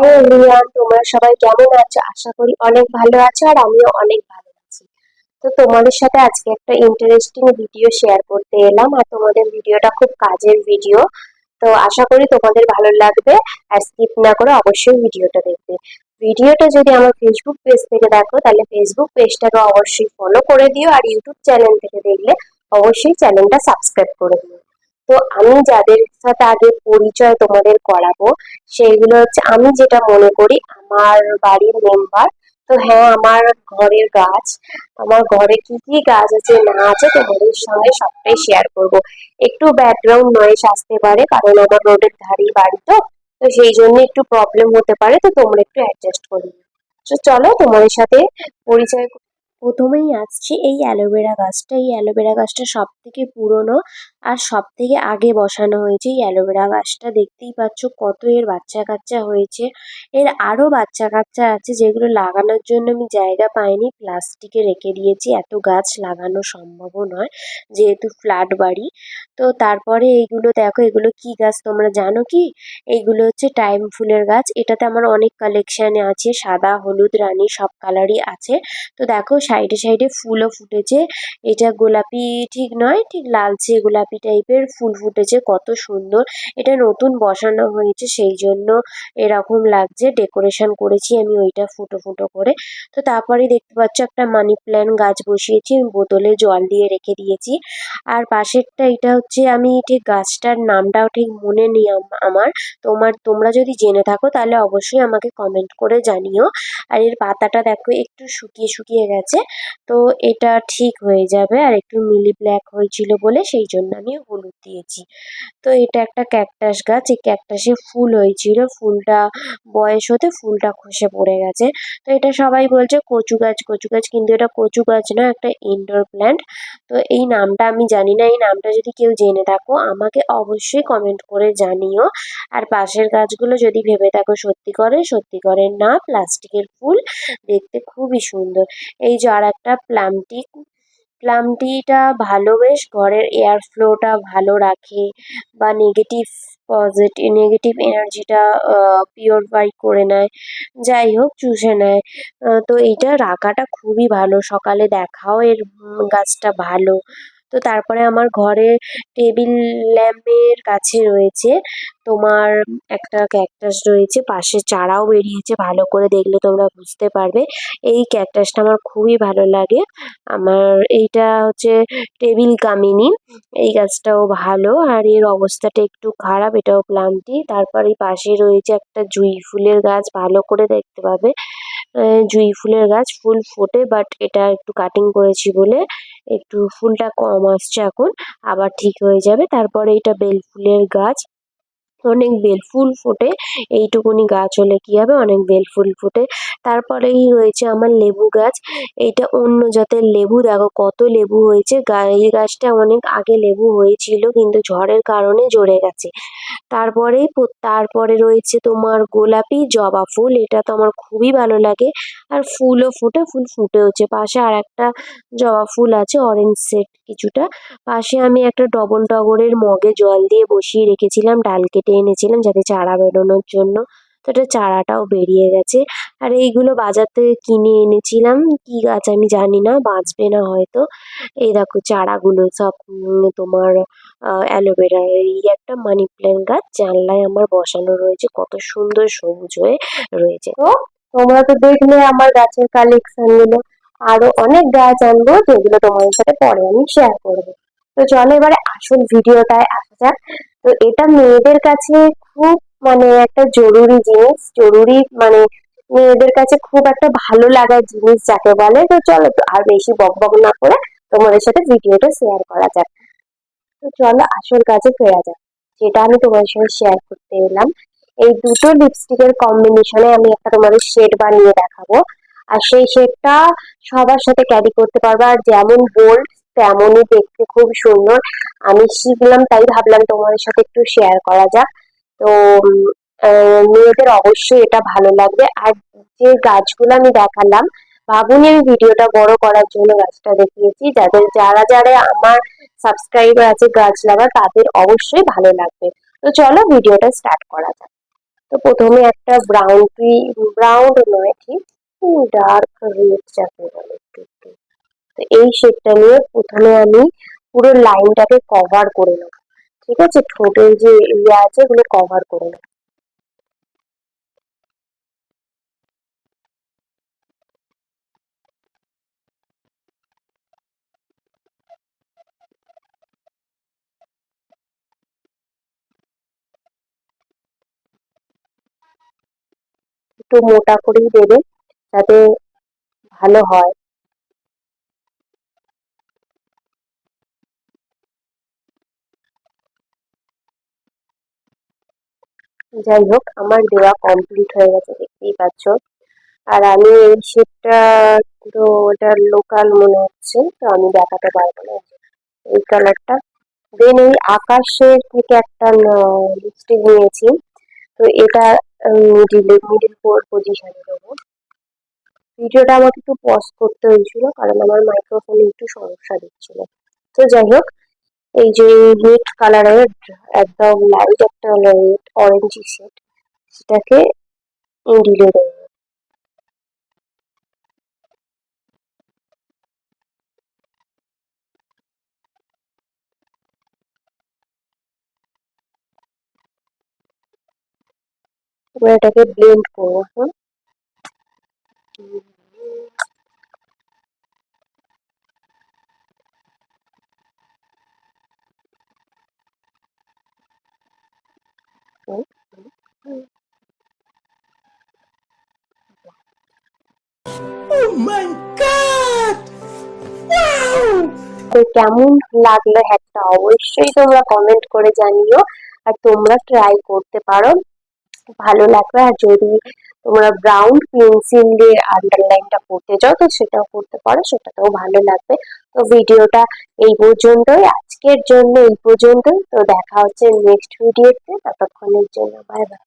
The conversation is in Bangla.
হাই এভরিওয়ান, তোমরা সবাই কেমন আছো? আশা করি অনেক ভালো আছো আর আমিও অনেক ভালো আছি। তো তোমাদের সাথে আজকে একটা ইন্টারেস্টিং ভিডিও শেয়ার করতে এলাম, আর তোমাদের ভিডিওটা খুব কাজের ভিডিও। তো আশা করি তোমাদের ভালো লাগবে, আর স্কিপ না করে অবশ্যই ভিডিওটা দেখবে। ভিডিওটা যদি আমার ফেসবুক পেজ থেকে দেখো তাহলে ফেসবুক পেজটাকে অবশ্যই ফলো করে দিও, আর ইউটিউব চ্যানেল থেকে দেখলে অবশ্যই চ্যানেলটা সাবস্ক্রাইব করে দিও। তো আমি যাদের সাথে আগে পরিচয় তোমাদের করাবো সেইগুলো হচ্ছে, আমি যেটা মনে করি আমার বাড়ির মেম্বার। তো হ্যাঁ, আমার ঘরের গাছ, আমার ঘরে কি কি গাছ আছে না আছে তোমাদের সঙ্গে সবটাই শেয়ার করব। একটু ব্যাকগ্রাউন্ড নয়েজ আসতে পারে, কারণ আমার রোডের ধারেই বাড়ি, তো তো সেই জন্য একটু প্রবলেম হতে পারে, তো তোমরা একটু অ্যাডজাস্ট করে নিও। তো চলো তোমাদের সাথে পরিচয় প্রথমেই আসছি এই অ্যালোভেরা গাছটা। এই অ্যালোভেরা গাছটা সব থেকে পুরনো আর সব থেকে আগে বসানো হয়েছে। এই অ্যালোভেরা গাছটা দেখতেই পাচ্ছ কত এর বাচ্চা কাচ্চা হয়েছে। এর আরো বাচ্চা কাচ্চা আছে যেগুলো লাগানোর জন্য আমি জায়গা পাইনি, প্লাস্টিকে রেখে দিয়েছি, এত গাছ লাগানো সম্ভবও নয় যেহেতু ফ্ল্যাট বাড়ি। তো তারপরে এইগুলো দেখো, এগুলো কি গাছ তোমরা জানো কি? এইগুলো হচ্ছে টাইম ফুলের গাছ। এটাতে আমার অনেক কালেকশানে আছে, সাদা হলুদ রানী সব কালারই আছে। তো দেখো সাইডে সাইডে ফুলও ফুটেছে। এটা গোলাপি ঠিক নয়, ঠিক লালচে গোলাপি টাইপের ফুল ফুটেছে, কত সুন্দর। এটা নতুন বসানো হয়েছে সেই জন্য এরকম লাগছে, ডেকোরেশন করেছি আমি ওইটা ফুটো ফুটো করে। তো তারপরে দেখতে পাচ্ছ একটা মানি প্ল্যান্ট গাছ বসিয়েছি, আমি বোতলে জল দিয়ে রেখে দিয়েছি। আর পাশেরটা এটা হচ্ছে, আমি ঠিক গাছটার নামটাও ঠিক মনে নেই আমার। তোমরা যদি জেনে থাকো তাহলে অবশ্যই আমাকে কমেন্ট করে জানিও। আর এর পাতাটা দেখো একটু শুকিয়ে শুকিয়ে গেছে, তো এটা ঠিক হয়ে যাবে। আর একটু মিলি ব্ল্যাক হয়েছিল বলে সেই জন্য আমি হলুদ দিয়েছি। তো এটা একটা ক্যাকটাস গাছ, এই ক্যাকটাসে ফুল হয়েছিল, ফুলটা বয়স হতে ফুলটা খসে পড়ে গেছে। তো এটা সবাই বলছে কচু গাছ কচু গাছ, কিন্তু এটা কচু গাছ না, একটা ইনডোর প্ল্যান্ট। তো এই নামটা আমি জানি না, এই নামটা যদি কেউ জেনে থাকো আমাকে অবশ্যই কমেন্ট করে জানিও। আর পাশের গাছগুলো যদি ভেবে থাকো সত্যি করে না, প্লাস্টিকের ফুল, দেখতে খুবই সুন্দর। এই যে আর একটা প্লাম টিটা ভালো, বেশ ঘরের এয়ার ফ্লোটা ভালো রাখে, বা নেগেটিভ এনার্জিটা পিওরিফাই করে নেয়, যাই হোক চুষে নেয়। তো এইটা রাখাটা খুবই ভালো, সকালে দেখাও এর গাছটা ভালো। তো তারপরে আমার ঘরে টেবিল ল্যাম্পের কাছে রয়েছে তোমার একটা ক্যাকটাস রয়েছে, পাশে চারাও বেরিয়েছে, ভালো করে দেখলে তোমরা বুঝতে পারবে। এই ক্যাকটাসটা আমার খুবই ভালো লাগে। আমার এইটা হচ্ছে টেবিল কামিনী, এই গাছটাও ভালো, আর এর অবস্থাটা একটু খারাপ, এটাও প্লান্টই। তারপর এই পাশে রয়েছে একটা জুঁই ফুলের গাছ, ভালো করে দেখতে পাবে। জুঁই ফুলের গাছ, ফুল ফোটে, বাট এটা একটু কাটিং করেছি বলে একটু ফুলটা কম আসছে এখন, আবার ঠিক হয়ে যাবে। তারপরে এটা বেল ফুলের গাছ, অনেক বেল ফুল ফোটে, এইটুকুনি গাছ হলে কি হবে, অনেক বেল ফুল ফোটে। তারপরেই রয়েছে আমার লেবু গাছ, এইটা অন্য জাতের লেবু, দেখো কত লেবু হয়েছে। এই গাছটা অনেক আগে লেবু হয়েছিল কিন্তু ঝড়ের কারণে ঝরে গেছে। তারপরে রয়েছে তোমার গোলাপি জবা ফুল, এটা তো আমার খুবই ভালো লাগে, আর ফুলও ফোটে, ফুল ফুটেওছে। পাশে আর একটা জবা ফুল আছে অরেঞ্জ সেট কিছুটা। পাশে আমি একটা ডবল টগরের মগে জল দিয়ে বসিয়ে রেখেছিলাম, ডাল কেটে এনেছিলাম যাতে চারা বেরোনোর জন্য, তো এটা চারাটাও বেরিয়ে গেছে। আর এইগুলো বাজার থেকে কিনে এনেছিলাম, কি গাছ আমি জানি না, বাঁচবে না হয়তো। এই দেখো চারাগুলো সব তোমার অ্যালোভেরার। এই একটা মানি প্ল্যান্ট গাছ জানলায় আমার বসানো রয়েছে, কত সুন্দর সবুজ হয়ে রয়েছে। তো তোমরা তো দেখলে আমার গাছের কালেকশন গুলো, আরো অনেক গাছ আনবো যেগুলো তোমাদের সাথে পরে আমি শেয়ার করবো। তো চলো এবারে আসল ভিডিওটায় আসা যাক। তো এটা মেয়েদের কাছে খুব মানে একটা জরুরি জিনিস, জরুরি মানে মেয়েদের কাছে খুব একটা ভালো লাগার জিনিস যাকে বলে। তো চলো, তো আর বেশি বকবক না করে তোমাদের সাথে ভিডিওটা শেয়ার করা যাক। তো চলো আসল কাজে ফেরা যাক, যেটা আমি তোমাদের সঙ্গে শেয়ার করতে এলাম। এই দুটো লিপস্টিকের কম্বিনেশনে আমি একটা তোমাদের শেড বানিয়ে দেখাবো, আর সেই শেডটা সবার সাথে ক্যারি করতে পারবে, আর যেমন বোল্ড তেমনই দেখতে খুব সুন্দর। আমি শিখলাম তাই ভাবলাম তোমাদের সাথে একটু শেয়ার করা যাক। তো মেয়েদের অবশ্যই এটা ভালো লাগবে। আর যে গাছগুলো আমি দেখালাম, ভাবুনি আমি ভিডিওটা বড় করার জন্য গাছটা দেখিয়েছি, যারা যারা আমার সাবস্ক্রাইবার আছে গাছ লাগার, তাদের অবশ্যই ভালো লাগবে। তো চলো ভিডিওটা স্টার্ট করা যাক। তো প্রথমে একটা ব্রাউন নয় ঠিক ডার্ক রেড যাকে বলে একটু একটু। তো এই শেডটা নিয়ে প্রথমে আমি পুরো লাইনটাকে কভার করে নেবো। ঠিক আছে, ঠোঁটের যে ইয়ে আছে ওগুলো কভার করে নেবো। একটু মোটা করেই দেবে যাতে ভালো হয়। যাই হোক, আমার দেওয়া কমপ্লিট হয়ে গেছে দেখতেই পাচ্ছ। আর আমি এই শেডটা তো ওটা লোকাল মনে হচ্ছে, তো আমি দেখাতে পারবো না। এই কালারটা দেন এই আকাশের থেকে একটা লিপস্টিক নিয়েছি। তো এটা মিডিল পজিশনে দেবো। ভিডিওটা আমাকে একটু পজ করতে হয়েছিল কারণ আমার মাইক্রোফোনে একটু সমস্যা দিচ্ছিল। তো যাই হোক, এই যে রেড কালারের একদম লাইট একটা রেড অরেঞ্জ শেড, সেটাকে মিডিলে দেবো। এবার এটাকে ব্লেন্ড করবো। হুম, হুম। Oh my God! Wow! তো কেমন লাগলো হ্যাকটা অবশ্যই তোমরা কমেন্ট করে জানিও। আর তোমরা ট্রাই করতে পারো, ভালো লাগবে। আর যদি তোমরা ব্রাউন পেন্সিল দিয়ে আন্ডারলাইনটা করতে চাও তো সেটাও করতে পারো, সেটাতেও ভালো লাগবে। তো ভিডিওটা এই পর্যন্তই, আজকের জন্য এই পর্যন্তই। তো দেখা হচ্ছে নেক্সট ভিডিওতে, ততক্ষণের জন্য বাই বাই।